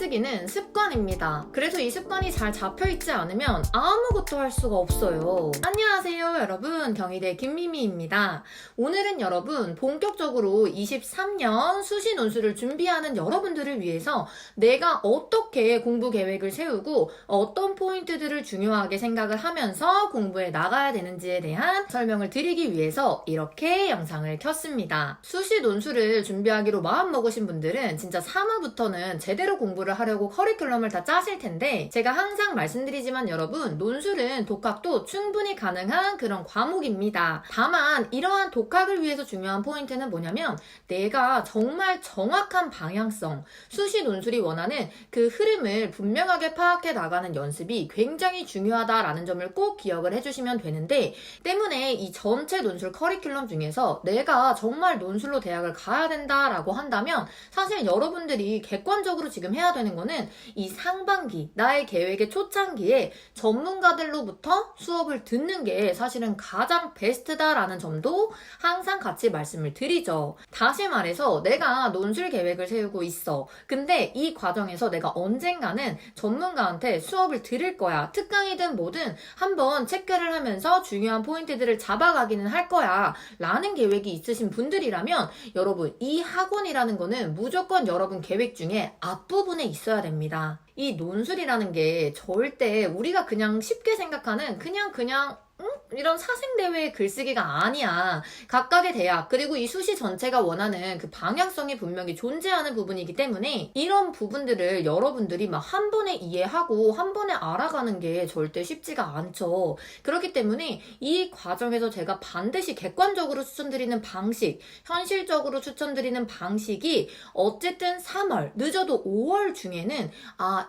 글쓰기는 습관입니다. 그래서 이 습관이 잘 잡혀있지 않으면 아무것도 할 수가 없어요. 안녕하세요 여러분, 경희대 김미미입니다. 오늘은 여러분 본격적으로 23년 수시 논술을 준비하는 여러분들을 위해서 내가 어떻게 공부 계획을 세우고 어떤 포인트들을 중요하게 생각을 하면서 공부에 나가야 되는지에 대한 설명을 드리기 위해서 이렇게 영상을 켰습니다. 수시 논술을 준비하기로 마음먹으신 분들은 진짜 3화부터는 제대로 공부를 하려고 커리큘럼을 다 짜실 텐데, 제가 항상 말씀드리지만 여러분, 논술은 독학도 충분히 가능한 그런 과목입니다. 다만 이러한 독학을 위해서 중요한 포인트는 뭐냐면, 내가 정말 정확한 방향성, 수시 논술이 원하는 그 흐름을 분명하게 파악해 나가는 연습이 굉장히 중요하다라는 점을 꼭 기억을 해주시면 되는데, 때문에 이 전체 논술 커리큘럼 중에서 내가 정말 논술로 대학을 가야 된다라고 한다면 사실 여러분들이 객관적으로 지금 해야 되는 거는 이 상반기, 나의 계획의 초창기에 전문가들로부터 수업을 듣는 게 사실은 가장 베스트다라는 점도 항상 같이 말씀을 드리죠. 다시 말해서 내가 논술 계획을 세우고 있어. 근데 이 과정에서 내가 언젠가는 전문가한테 수업을 들을 거야. 특강이든 뭐든 한번 체크를 하면서 중요한 포인트들을 잡아가기는 할 거야 라는 계획이 있으신 분들이라면 여러분, 이 학원이라는 거는 무조건 여러분 계획 중에 앞부분에 있어야 됩니다. 이 논술이라는 게 절대 우리가 그냥 쉽게 생각하는 그냥 이런 사생대회 글쓰기가 아니야. 각각의 대학 그리고 이 수시 전체가 원하는 그 방향성이 분명히 존재하는 부분이기 때문에 이런 부분들을 여러분들이 막 한 번에 이해하고 한 번에 알아가는 게 절대 쉽지가 않죠. 그렇기 때문에 이 과정에서 제가 반드시 객관적으로 추천드리는 방식, 현실적으로 추천드리는 방식이 어쨌든 3월, 늦어도 5월 중에는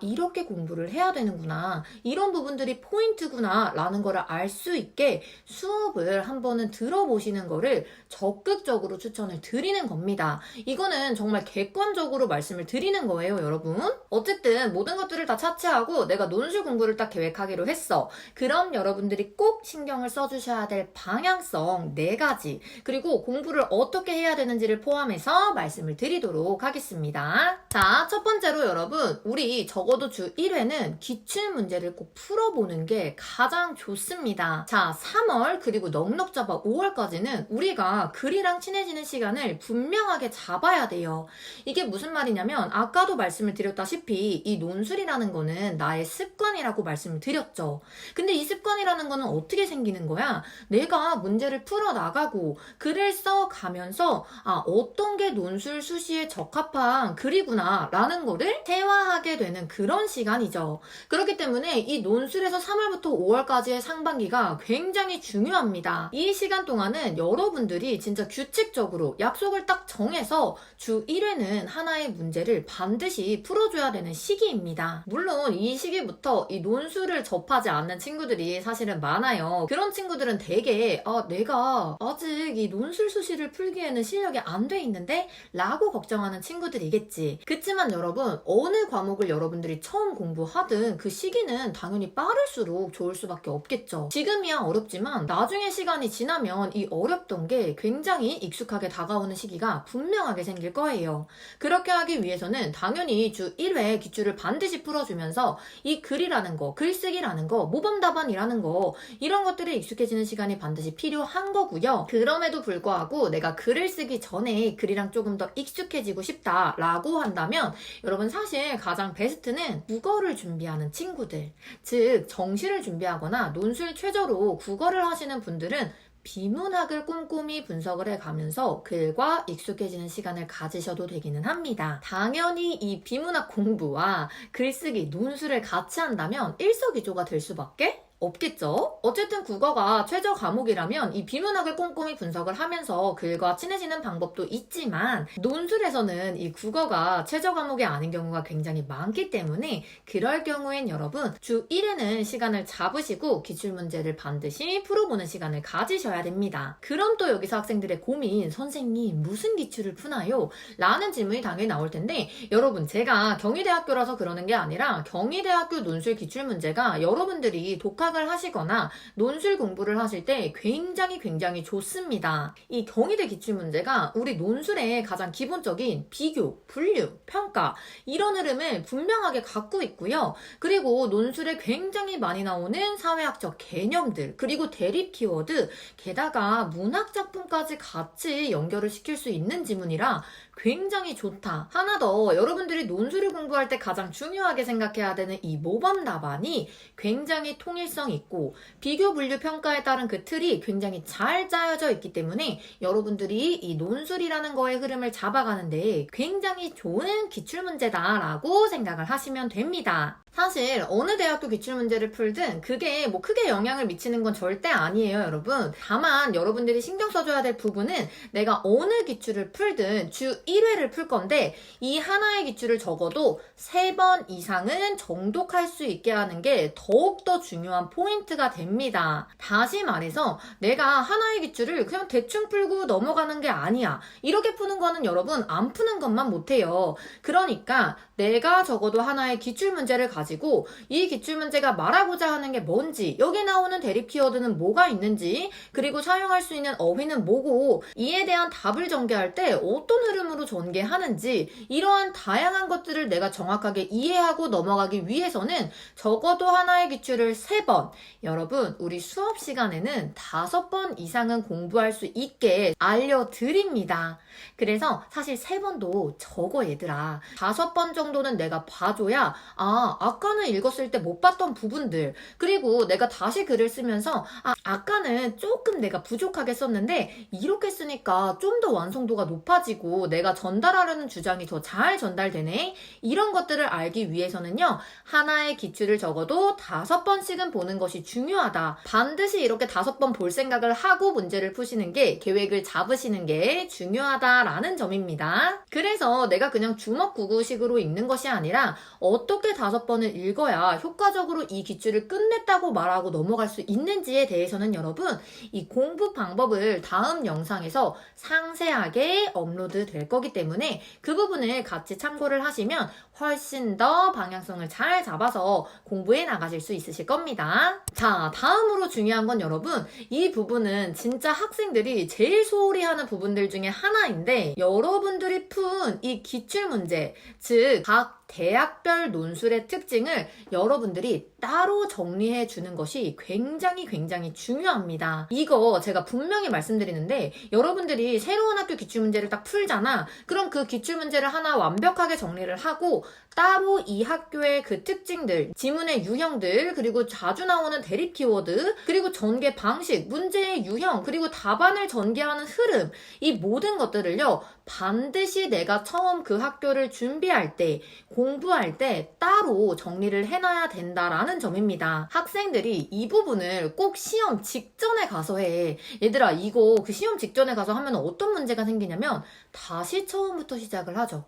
이렇게 공부를 해야 되는구나, 이런 부분들이 포인트구나 라는 거를 알 수 있게 수업을 한 번은 들어보시는 거를 적극적으로 추천을 드리는 겁니다. 이거는 정말 객관적으로 말씀을 드리는 거예요, 여러분. 어쨌든 모든 것들을 다 차치하고 내가 논술 공부를 딱 계획하기로 했어. 그럼 여러분들이 꼭 신경을 써주셔야 될 방향성 4가지, 그리고 공부를 어떻게 해야 되는지를 포함해서 말씀을 드리도록 하겠습니다. 자, 첫 번째로 여러분, 우리 적어도 주 1회는 기출문제를 꼭 풀어보는 게 가장 좋습니다. 자, 3월 그리고 넉넉 잡아 5월까지는 우리가 글이랑 친해지는 시간을 분명하게 잡아야 돼요. 이게 무슨 말이냐면, 아까도 말씀을 드렸다시피 이 논술이라는 거는 나의 습관이라고 말씀을 드렸죠. 근데 이 습관이라는 거는 어떻게 생기는 거야? 내가 문제를 풀어나가고 글을 써가면서 어떤 게 논술 수시에 적합한 글이구나 라는 거를 체화하게 되는 그런 시간이죠. 그렇기 때문에 이 논술에서 3월부터 5월까지의 상반기가 굉장히 중요합니다. 이 시간 동안은 여러분들이 진짜 규칙적으로 약속을 딱 정해서 주 1회는 하나의 문제를 반드시 풀어줘야 되는 시기입니다. 물론 이 시기부터 이 논술을 접하지 않는 친구들이 사실은 많아요. 그런 친구들은 되게 내가 아직 이 논술 수시를 풀기에는 실력이 안 돼 있는데? 라고 걱정하는 친구들이겠지. 그치만 여러분, 어느 과목을 여러분들이 처음 공부하든 그 시기는 당연히 빠를수록 좋을 수밖에 없겠죠. 지금이야 어렵지만 나중에 시간이 지나면 이 어렵던 게 굉장히 익숙하게 다가오는 시기가 분명하게 생길 거예요. 그렇게 하기 위해서는 당연히 주 1회 기출을 반드시 풀어주면서 이 글이라는 거, 글쓰기라는 거, 모범답안이라는 거, 이런 것들에 익숙해지는 시간이 반드시 필요한 거고요. 그럼에도 불구하고 내가 글을 쓰기 전에 글이랑 조금 더 익숙해지고 싶다라고 한다면 여러분, 사실 가장 베스트는 국어를 준비하는 친구들, 즉 정시를 준비하거나 논술 최저로 국어를 하시는 분들은 비문학을 꼼꼼히 분석을 해가면서 글과 익숙해지는 시간을 가지셔도 되기는 합니다. 당연히 이 비문학 공부와 글쓰기, 논술을 같이 한다면 일석이조가 될 수밖에 없겠죠? 어쨌든 국어가 최저 과목이라면 이 비문학을 꼼꼼히 분석을 하면서 글과 친해지는 방법도 있지만, 논술에서는 이 국어가 최저 과목이 아닌 경우가 굉장히 많기 때문에 그럴 경우엔 여러분, 주 1회는 시간을 잡으시고 기출문제를 반드시 풀어보는 시간을 가지셔야 됩니다. 그럼 또 여기서 학생들의 고민, 선생님 무슨 기출을 푸나요? 라는 질문이 당연히 나올 텐데, 여러분, 제가 경희대학교라서 그러는 게 아니라 경희대학교 논술 기출문제가 여러분들이 독학 파악을 하시거나 논술 공부를 하실 때 굉장히 좋습니다. 이 경희대 기출문제가 우리 논술의 가장 기본적인 비교, 분류, 평가 이런 흐름을 분명하게 갖고 있고요. 그리고 논술에 굉장히 많이 나오는 사회학적 개념들, 그리고 대립 키워드, 게다가 문학작품까지 같이 연결을 시킬 수 있는 지문이라 굉장히 좋다. 하나 더, 여러분들이 논술을 공부할 때 가장 중요하게 생각해야 되는 이 모범 답안이 굉장히 통일성 있고 비교, 분류, 평가에 따른 그 틀이 굉장히 잘 짜여져 있기 때문에 여러분들이 이 논술이라는 거의 흐름을 잡아가는데 굉장히 좋은 기출문제다라고 생각을 하시면 됩니다. 사실 어느 대학교 기출문제를 풀든 그게 뭐 크게 영향을 미치는 건 절대 아니에요, 여러분. 다만 여러분들이 신경 써줘야 될 부분은 내가 어느 기출을 풀든 주 1회를 풀 건데 이 하나의 기출을 적어도 3번 이상은 정독할 수 있게 하는 게 더욱더 중요한 포인트가 됩니다. 다시 말해서 내가 하나의 기출을 그냥 대충 풀고 넘어가는 게 아니야. 이렇게 푸는 거는 여러분 안 푸는 것만 못해요. 그러니까 내가 적어도 하나의 기출문제를 가지고 이 기출문제가 말하고자 하는 게 뭔지, 여기 나오는 대립 키워드는 뭐가 있는지, 그리고 사용할 수 있는 어휘는 뭐고, 이에 대한 답을 전개할 때 어떤 흐름으로 전개하는지, 이러한 다양한 것들을 내가 정확하게 이해하고 넘어가기 위해서는 적어도 하나의 기출을 3번, 여러분 우리 수업 시간에는 5번 이상은 공부할 수 있게 알려드립니다. 그래서 사실 3번도 적어, 얘들아. 5번 정도는 내가 봐줘야 아까는 읽었을 때 못 봤던 부분들, 그리고 내가 다시 글을 쓰면서 아까는 조금 내가 부족하게 썼는데 이렇게 쓰니까 좀 더 완성도가 높아지고 내가 전달하려는 주장이 더 잘 전달되네. 이런 것들을 알기 위해서는요, 하나의 기출을 적어도 5번씩은 보는 것이 중요하다. 반드시 이렇게 5번 볼 생각을 하고 문제를 푸시는 게, 계획을 잡으시는 게 중요하다라는 점입니다. 그래서 내가 그냥 주먹구구식으로 읽는 것이 아니라 어떻게 5번을 읽어야 효과적으로 이 기출을 끝냈다고 말하고 넘어갈 수 있는지에 대해서는 여러분 이 공부 방법을 다음 영상에서 상세하게 업로드 될 거기 때문에 그 부분을 같이 참고를 하시면 훨씬 더 방향성을 잘 잡아서 공부해 나가실 수 있으실 겁니다. 자, 다음으로 중요한 건 여러분, 이 부분은 진짜 학생들이 제일 소홀히 하는 부분들 중에 하나인데, 여러분들이 푼 이 기출문제, 즉 각 대학별 논술의 특징을 여러분들이 따로 정리해 주는 것이 굉장히 중요합니다. 이거 제가 분명히 말씀드리는데, 여러분들이 새로운 학교 기출문제를 딱 풀잖아. 그럼 그 기출문제를 하나 완벽하게 정리를 하고 따로 이 학교의 그 특징들, 지문의 유형들, 그리고 자주 나오는 대립 키워드, 그리고 전개 방식, 문제의 유형, 그리고 답안을 전개하는 흐름, 이 모든 것들을요 반드시 내가 처음 그 학교를 준비할 때, 공부할 때 따로 정리를 해놔야 된다라는 점입니다. 학생들이 이 부분을 꼭 시험 직전에 가서 해. 얘들아, 이거 그 시험 직전에 가서 하면 어떤 문제가 생기냐면 다시 처음부터 시작을 하죠.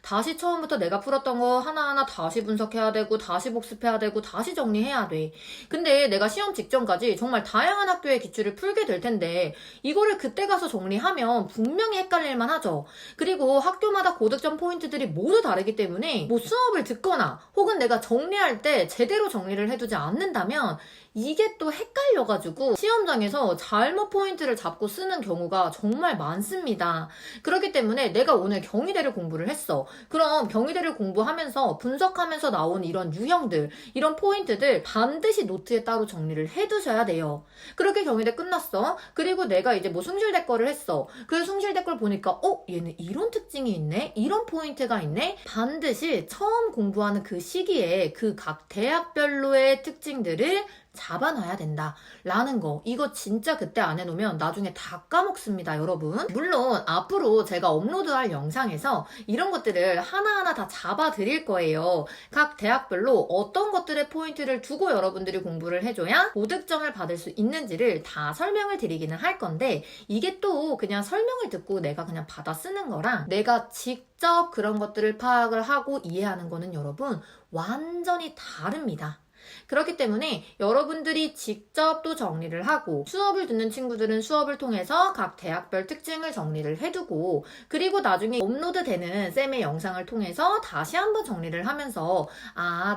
다시 처음부터 내가 풀었던 거 하나하나 다시 분석해야 되고, 다시 복습해야 되고, 다시 정리해야 돼. 근데 내가 시험 직전까지 정말 다양한 학교의 기출을 풀게 될 텐데 이거를 그때 가서 정리하면 분명히 헷갈릴만 하죠. 그리고 학교마다 고득점 포인트들이 모두 다르기 때문에 뭐 수업을 듣거나 혹은 내가 정리할 때 제대로 정리를 해두지 않는다면 이게 또 헷갈려가지고 시험장에서 잘못 포인트를 잡고 쓰는 경우가 정말 많습니다. 그렇기 때문에 내가 오늘 경희대를 공부를 했어. 그럼 경희대를 공부하면서 분석하면서 나온 이런 유형들, 이런 포인트들 반드시 노트에 따로 정리를 해두셔야 돼요. 그렇게 경희대 끝났어. 그리고 내가 이제 뭐 숭실대 거를 했어. 그 숭실대 걸 보니까 얘는 이런 특징이 있네? 이런 포인트가 있네? 반드시 처음 공부하는 그 시기에 그 각 대학별로의 특징들을 잡아놔야 된다 라는 거, 이거 진짜 그때 안 해놓으면 나중에 다 까먹습니다, 여러분. 물론 앞으로 제가 업로드할 영상에서 이런 것들을 하나하나 다 잡아 드릴 거예요. 각 대학별로 어떤 것들의 포인트를 두고 여러분들이 공부를 해줘야 고득점을 받을 수 있는지를 다 설명을 드리기는 할 건데, 이게 또 그냥 설명을 듣고 내가 그냥 받아 쓰는 거랑 내가 직접 그런 것들을 파악을 하고 이해하는 거는 여러분 완전히 다릅니다. 그렇기 때문에 여러분들이 직접 또 정리를 하고 수업을 듣는 친구들은 수업을 통해서 각 대학별 특징을 정리를 해두고 그리고 나중에 업로드되는 쌤의 영상을 통해서 다시 한번 정리를 하면서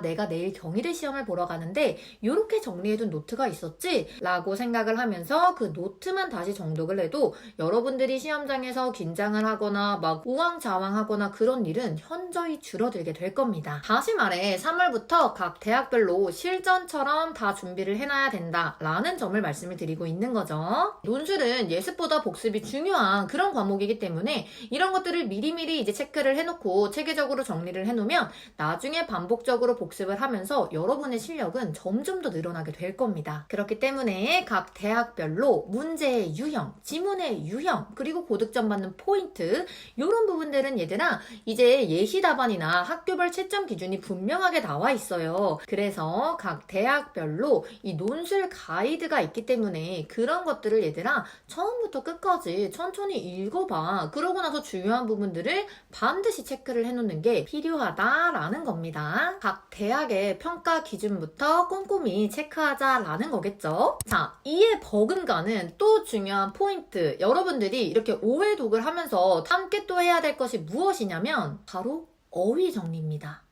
내가 내일 경희대 시험을 보러 가는데 이렇게 정리해둔 노트가 있었지? 라고 생각을 하면서 그 노트만 다시 정독을 해도 여러분들이 시험장에서 긴장을 하거나 막 우왕좌왕하거나 그런 일은 현저히 줄어들게 될 겁니다. 다시 말해 3월부터 각 대학별로 실전처럼 다 준비를 해놔야 된다 라는 점을 말씀을 드리고 있는 거죠. 논술은 예습보다 복습이 중요한 그런 과목이기 때문에 이런 것들을 미리미리 이제 체크를 해놓고 체계적으로 정리를 해놓으면 나중에 반복적으로 복습을 하면서 여러분의 실력은 점점 더 늘어나게 될 겁니다. 그렇기 때문에 각 대학별로 문제의 유형, 지문의 유형, 그리고 고득점 받는 포인트 이런 부분들은 얘들아 이제 예시 답안이나 학교별 채점 기준이 분명하게 나와 있어요. 그래서 각 대학별로 이 논술 가이드가 있기 때문에 그런 것들을 얘들아 처음부터 끝까지 천천히 읽어봐. 그러고 나서 중요한 부분들을 반드시 체크를 해놓는 게 필요하다라는 겁니다. 각 대학의 평가 기준부터 꼼꼼히 체크하자라는 거겠죠. 자, 이에 버금가는 또 중요한 포인트. 여러분들이 이렇게 오해독을 하면서 함께 또 해야 될 것이 무엇이냐면 바로 어휘 정리입니다.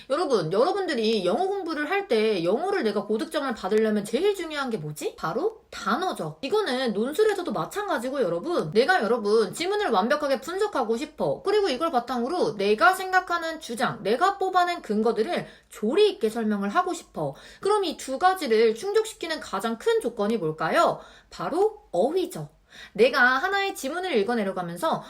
여러분들이 영어 공부를 할 때 영어를 내가 고득점을 받으려면 제일 중요한 게 뭐지? 바로 단어죠. 이거는 논술에서도 마찬가지고 여러분 지문을 완벽하게 분석하고 싶어. 그리고 이걸 바탕으로 내가 생각하는 주장, 내가 뽑아낸 근거들을 조리 있게 설명을 하고 싶어. 그럼 이 두 가지를 충족시키는 가장 큰 조건이 뭘까요? 바로 어휘죠. 내가 하나의 지문을 읽어내려가면서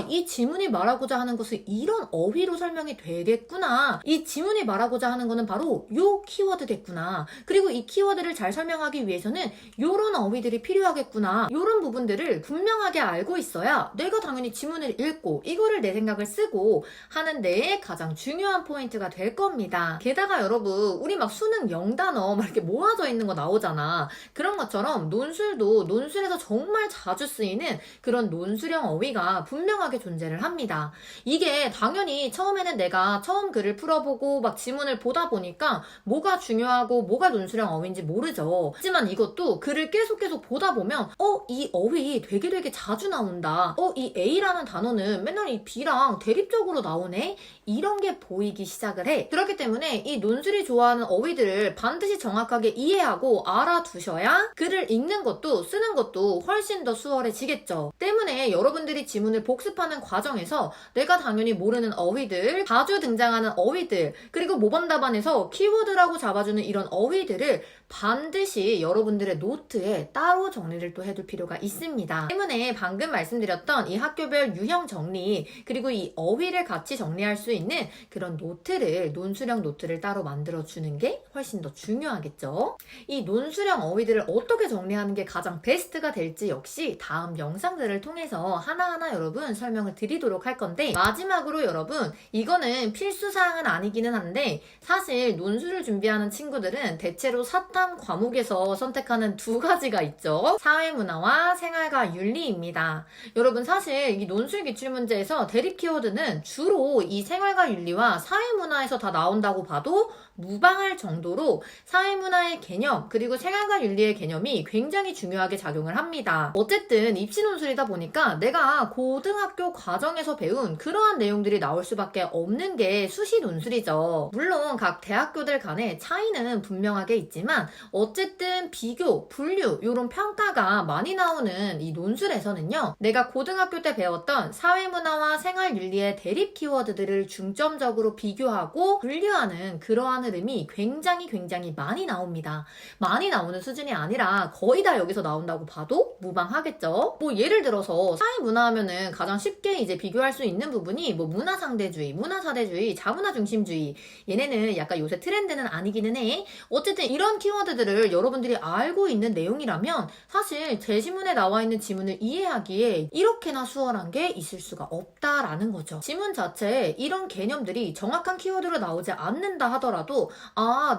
이 지문이 말하고자 하는 것은 이런 어휘로 설명이 되겠구나. 이 지문이 말하고자 하는 것은 바로 요 키워드겠구나. 그리고 이 키워드를 잘 설명하기 위해서는 요런 어휘들이 필요하겠구나. 요런 부분들을 분명하게 알고 있어야 내가 당연히 지문을 읽고 이거를 내 생각을 쓰고 하는 데에 가장 중요한 포인트가 될 겁니다. 게다가 여러분 우리 막 수능 0단어 막 이렇게 모아져 있는 거 나오잖아. 그런 것처럼 논술도 논술에서 정말 자주 쓰이는 그런 논술형 어휘가 분명하게 존재를 합니다. 이게 당연히 처음에는 내가 처음 글을 풀어보고 막 지문을 보다 보니까 뭐가 중요하고 뭐가 논술형 어휘인지 모르죠. 하지만 이것도 글을 계속 보다 보면 이 어휘 되게 자주 나온다. 이 A라는 단어는 맨날 이 B랑 대립적으로 나오네? 이런 게 보이기 시작을 해. 그렇기 때문에 이 논술이 좋아하는 어휘들을 반드시 정확하게 이해하고 알아두셔야 글을 읽는 것도 쓰는 것도 훨씬 더 수월해지겠죠. 때문에 여러분들이 지문을 복습하는 과정에서 내가 당연히 모르는 어휘들, 자주 등장하는 어휘들, 그리고 모범 답안에서 키워드라고 잡아주는 이런 어휘들을 반드시 여러분들의 노트에 따로 정리를 또 해둘 필요가 있습니다. 때문에 방금 말씀드렸던 이 학교별 유형 정리, 그리고 이 어휘를 같이 정리할 수 있는 그런 노트를, 논술형 노트를 따로 만들어주는 게 훨씬 더 중요하겠죠. 이 논술형 어휘들을 어떻게 정리하는 게 가장 베스트가 될지 역시 다음 영상들을 통해서 하나하나 여러분 설명을 드리도록 할 건데, 마지막으로 여러분 이거는 필수사항은 아니기는 한데 사실 논술을 준비하는 친구들은 대체로 사탐 과목에서 선택하는 두 가지가 있죠. 사회문화와 생활과 윤리입니다. 여러분 사실 이 논술 기출문제에서 대립 키워드는 주로 이 생활과 윤리와 사회문화에서 다 나온다고 봐도 무방할 정도로 사회문화의 개념 그리고 생활과 윤리의 개념이 굉장히 중요하게 작용을 합니다. 어쨌든 입시 논술이다 보니까 내가 고등학교 과정에서 배운 그러한 내용들이 나올 수밖에 없는 게 수시 논술이죠. 물론 각 대학교들 간의 차이는 분명하게 있지만 어쨌든 비교, 분류 이런 평가가 많이 나오는 이 논술에서는요, 내가 고등학교 때 배웠던 사회문화와 생활윤리의 대립 키워드들을 중점적으로 비교하고 분류하는 그러한 흐름이 굉장히 많이 나옵니다. 많이 나오는 수준이 아니라 거의 다 여기서 나온다고 봐도 무방하겠죠. 뭐 예를 들어서 사회문화 하면은 가장 쉽게 이제 비교할 수 있는 부분이 뭐 문화상대주의, 문화사대주의, 자문화중심주의, 얘네는 약간 요새 트렌드는 아니기는 해. 어쨌든 이런 키워드들을 여러분들이 알고 있는 내용이라면 사실 제 지문에 나와 있는 지문을 이해하기에 이렇게나 수월한 게 있을 수가 없다라는 거죠. 지문 자체에 이런 개념들이 정확한 키워드로 나오지 않는다 하더라도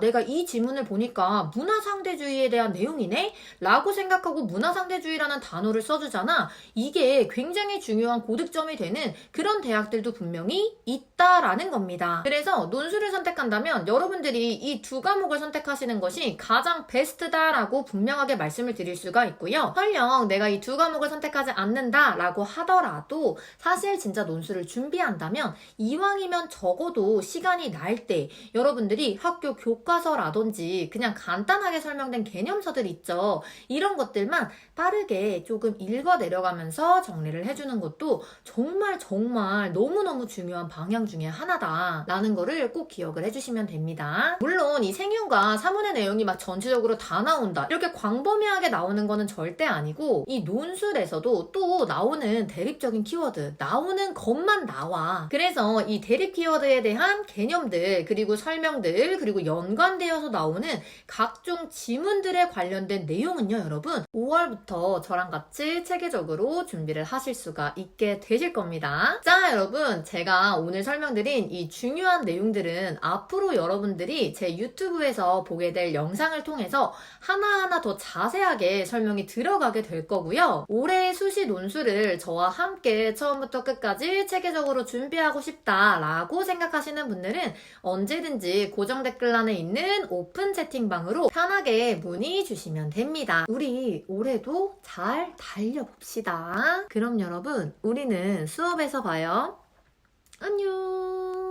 내가 이 지문을 보니까 문화상대주의에 대한 내용이네? 라고 생각하고 문화상대주의라는 단어를 써주잖아. 이게 굉장히 중요한 고득점이 되는 그런 대학들도 분명히 있다라는 겁니다. 그래서 논술을 선택한다면 여러분들이 이 두 과목을 선택하시는 것이 가장 베스트다라고 분명하게 말씀을 드릴 수가 있고요. 설령 내가 이 두 과목을 선택하지 않는다라고 하더라도 사실 진짜 논술을 준비한다면 이왕이면 적어도 시간이 날 때 여러분들이 학교 교과서라든지 그냥 간단하게 설명된 개념서들 있죠. 이런 것들만 빠르게 조금 읽어 내려가면서 정리를 해주는 것도 정말 너무너무 중요한 방향 중에 하나다라는 거를 꼭 기억을 해주시면 됩니다. 물론 이 생윤과 사문의 내용이 막 전체적으로 다 나온다 이렇게 광범위하게 나오는 거는 절대 아니고 이 논술에서도 또 나오는 대립적인 키워드 나오는 것만 나와. 그래서 이 대립 키워드에 대한 개념들 그리고 설명들 그리고 연관되어서 나오는 각종 지문들에 관련된 내용은요 여러분 5월부터 저랑 같이 체계적으로 준비를 하실 수가 있게 되실 겁니다. 자 여러분 제가 오늘 설명드린 이 중요한 내용들은 앞으로 여러분들이 제 유튜브에서 보게 될 영상을 통해서 하나하나 더 자세하게 설명이 들어가게 될 거고요. 올해 수시 논술을 저와 함께 처음부터 끝까지 체계적으로 준비하고 싶다라고 생각하시는 분들은 언제든지 고정 댓글란에 있는 오픈 채팅방으로 편하게 문의 주시면 됩니다. 우리 올해도 잘 달려봅시다. 그럼 여러분 우리는 수업에서 봐요. 안녕.